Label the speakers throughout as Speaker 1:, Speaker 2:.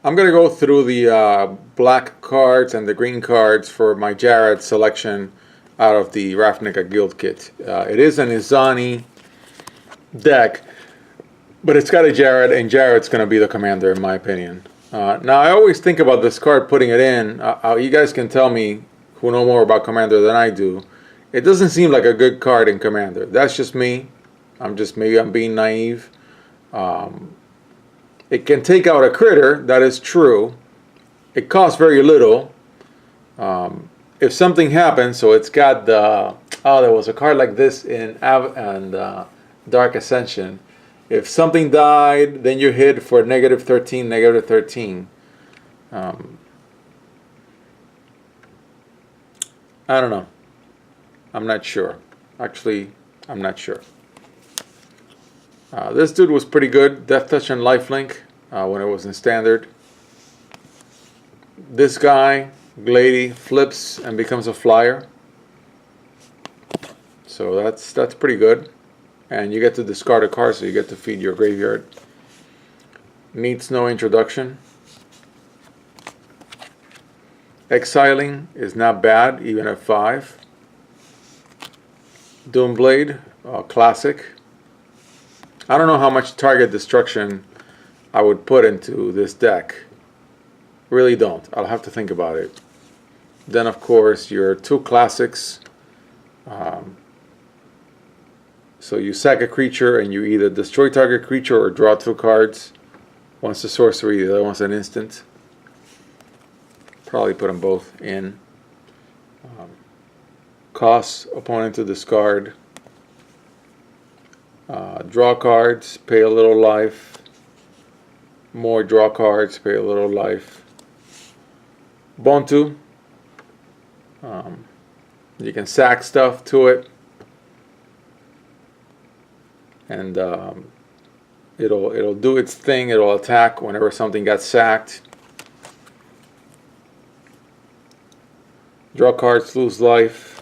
Speaker 1: I'm going to go through the black cards and the green cards for my Jarad selection out of the Ravnica Guild kit. It is an Izani deck, but it's got a Jarad, and Jarad's going to be the commander in my opinion. Now, I always think about this card, putting it in. You guys can tell me, who know more about Commander than I do. It doesn't seem like a good card in Commander. That's just me. Maybe I'm being naive. It can take out a critter, that is true. It costs very little. If something happens, so it's got the, there was a card like this in Dark Ascension. If something died, then you hit for -13, -13. I don't know. I'm not sure. Actually, I'm not sure. This dude was pretty good. Death Touch and Lifelink when it was in Standard. This guy, Glady, flips and becomes a flyer. So that's pretty good. And you get to discard a card, so you get to feed your graveyard. Needs no introduction. Exiling is not bad, even at 5. Doomblade, classic. I don't know how much target destruction I would put into this deck. Really don't. I'll have to think about it. Then, of course, your 2 classics. So you sack a creature and you either destroy target creature or draw 2 cards. One's a sorcery, the other one's an instant. Probably put them both in. Costs opponent to discard. Draw cards, pay a little life. More draw cards, pay a little life. Bontu. You can sack stuff to it. And it'll do its thing. It'll attack whenever something gets sacked. Draw cards, lose life.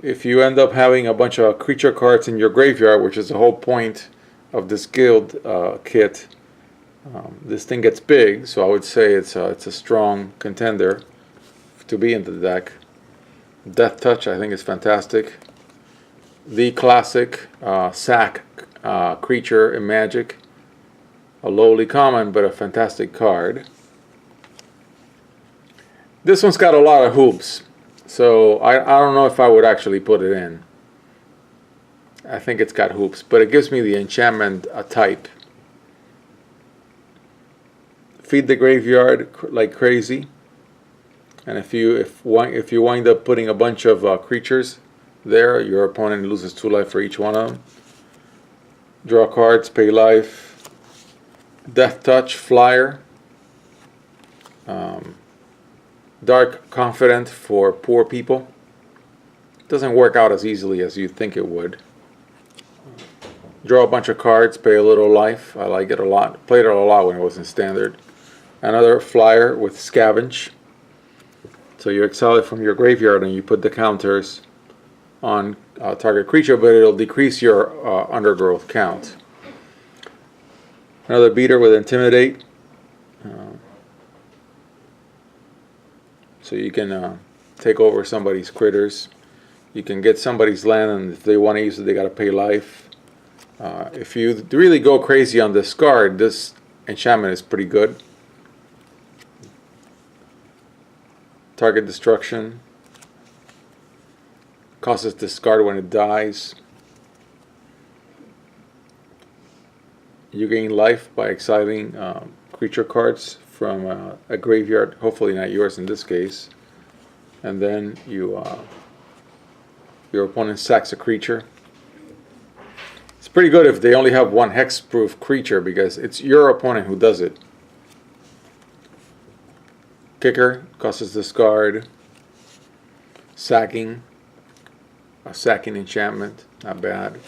Speaker 1: If you end up having a bunch of creature cards in your graveyard, which is the whole point of this guild kit, this thing gets big. So I would say it's a strong contender to be in the deck. Death Touch, I think, is fantastic. The classic sack creature in Magic, a lowly common but a fantastic card. This one's got a lot of hoops, so I don't know if I would actually put it in. I think it's got hoops, but it gives me the enchantment type. Feed the graveyard like crazy, and if you wind up putting a bunch of creatures there, your opponent loses 2 life for each one of them. Draw cards, pay life. Death Touch, flyer. Dark Confident for poor people. Doesn't work out as easily as you think it would. Draw a bunch of cards, pay a little life. I like it a lot. Played it a lot when it was in Standard. Another flyer with Scavenge. So you exile it from your graveyard and you put the counters on target creature, but it'll decrease your undergrowth count. Another beater with Intimidate. So you can take over somebody's critters. You can get somebody's land, and if they want to use it, they got to pay life. If you really go crazy on this card, this enchantment is pretty good. Target destruction. Causes discard when it dies. You gain life by exiling creature cards from a graveyard, hopefully not yours in this case. And then your opponent sacks a creature. It's pretty good if they only have one hexproof creature, because it's your opponent who does it. Kicker causes discard. Sacking. A sacking enchantment, not bad.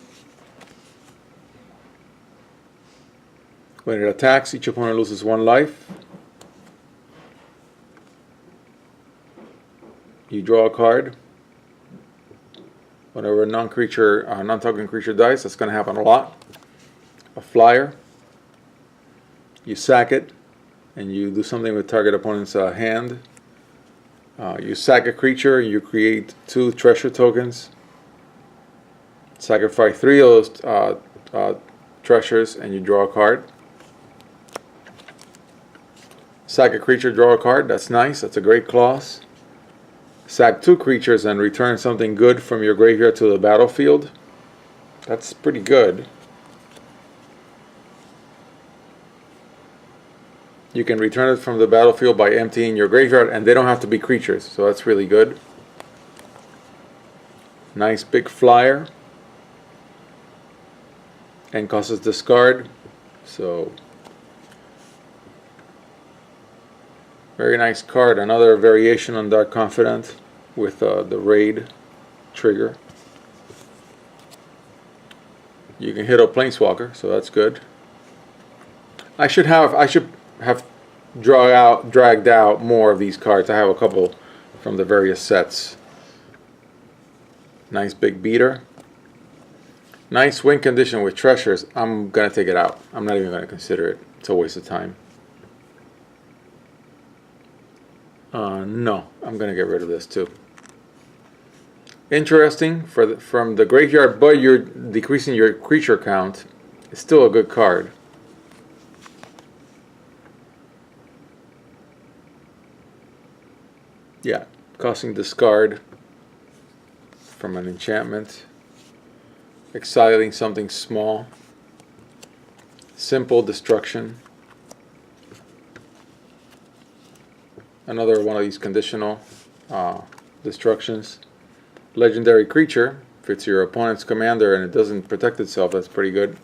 Speaker 1: When it attacks, each opponent loses 1 life. You draw a card. Whenever a non-token creature dies, that's going to happen a lot. A flyer. You sack it. and you do something with target opponent's hand. You sack a creature, you create 2 treasure tokens. Sacrifice 3 of those treasures, and you draw a card. Sack a creature, draw a card. That's nice. That's a great clause. Sack 2 creatures and return something good from your graveyard to the battlefield. That's pretty good. You can return it from the battlefield by emptying your graveyard, and they don't have to be creatures, so that's really good. Nice big flyer. And causes discard, so very nice card. Another variation on Dark Confidant with the raid trigger. You can hit a planeswalker, so that's good. I should have dragged out more of these cards. I have a couple from the various sets. Nice big beater. Nice win condition with treasures. I'm going to take it out. I'm not even going to consider it. It's a waste of time. No, I'm going to get rid of this too. Interesting from the graveyard, but you're decreasing your creature count. It's still a good card. Yeah, costing discard from an enchantment. Exiling something small. Simple destruction. Another one of these conditional destructions. Legendary creature. If it's your opponent's commander and it doesn't protect itself, that's pretty good.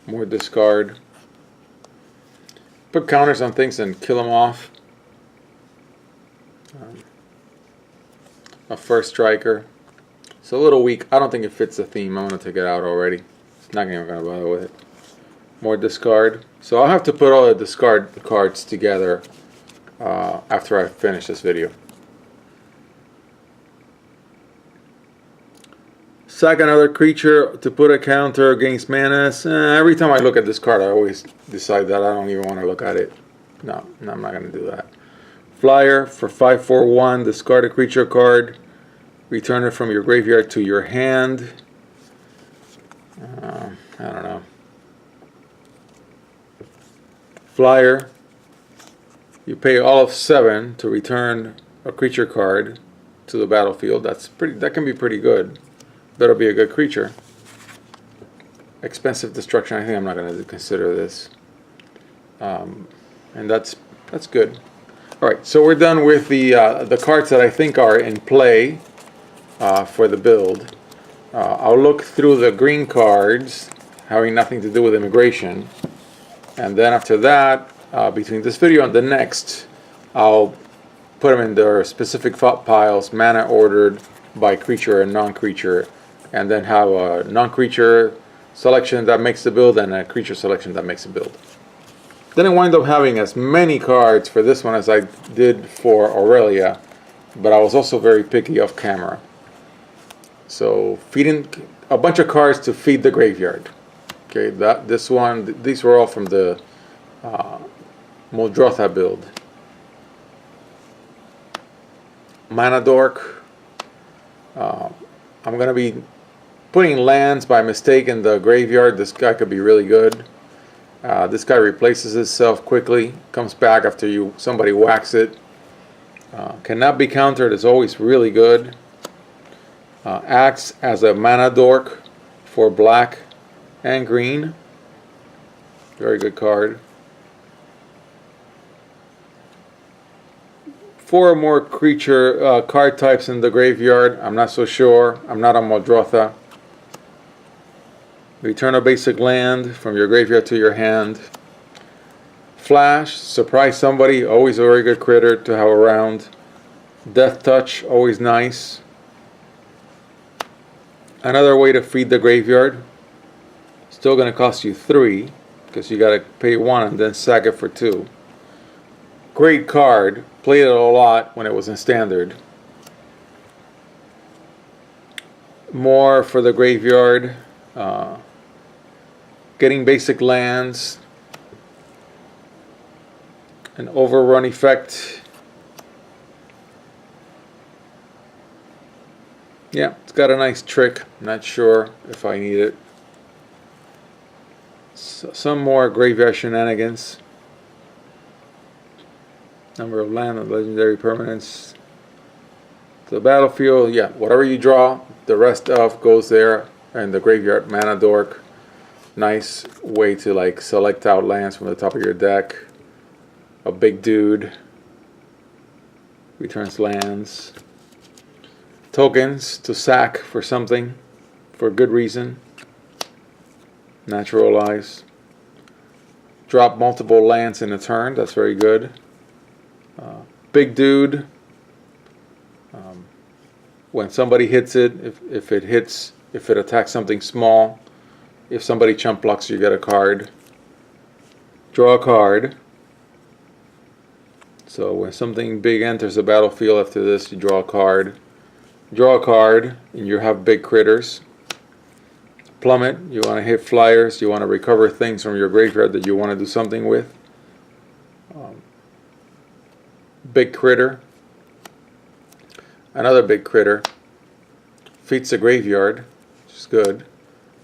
Speaker 1: More discard. Put counters on things and kill them off. A first striker. It's a little weak. I don't think it fits the theme. I'm going to take it out already. It's not even going to bother with it. More discard. So I'll have to put all the discard cards together after I finish this video. Sack another creature to put a counter against Manas. Every time I look at this card, I always decide that I don't even want to look at it. No, I'm not going to do that. Flyer for 5/4/1. Discard a creature card. Return it from your graveyard to your hand. I don't know. Flyer. You pay all of 7 to return a creature card to the battlefield. That can be pretty good. Better be a good creature. Expensive destruction. I think I'm not going to consider this. And that's good. All right, so we're done with the cards that I think are in play for the build. I'll look through the green cards having nothing to do with immigration, and then after that, between this video and the next, I'll put them in their specific piles, mana ordered by creature and non-creature, and then have a non-creature selection that makes the build and a creature selection that makes the build. Then I wind up having as many cards for this one as I did for Aurelia, but I was also very picky off camera. So feeding a bunch of cards to feed the graveyard. Okay, these were all from the Muldrotha build. Mana Dork. I'm going to be putting lands by mistake in the graveyard. This guy could be really good. This guy replaces itself quickly, comes back after somebody whacks it. Cannot be countered, is always really good. Acts as a mana dork for black and green. Very good card. 4 more creature card types in the graveyard. I'm not so sure. I'm not on Muldrotha. Return a basic land from your graveyard to your hand. Flash, surprise somebody, always a very good critter to have around. Death Touch, always nice. Another way to feed the graveyard. Still going to cost you 3, because you got to pay 1 and then sack it for 2. Great card. Played it a lot when it was in Standard. More for the graveyard. Getting basic lands. an overrun effect. Yeah, it's got a nice trick. Not sure if I need it. Some more graveyard shenanigans. Number of land and legendary permanents. The battlefield, yeah, whatever you draw, the rest of goes there. And the graveyard mana dork. Nice way to like select out lands from the top of your deck. A big dude. Returns lands. Tokens to sack for something. For good reason. Naturalize. Drop multiple lands in a turn. That's very good. Big dude. When somebody hits it, if it attacks something small, if somebody chump blocks, you get a card. Draw a card. So when something big enters the battlefield after this, you draw a card. Draw a card, and you have big critters. Plummet, you want to hit flyers, you want to recover things from your graveyard that you want to do something with. Big critter. Another big critter. Feeds the graveyard, which is good.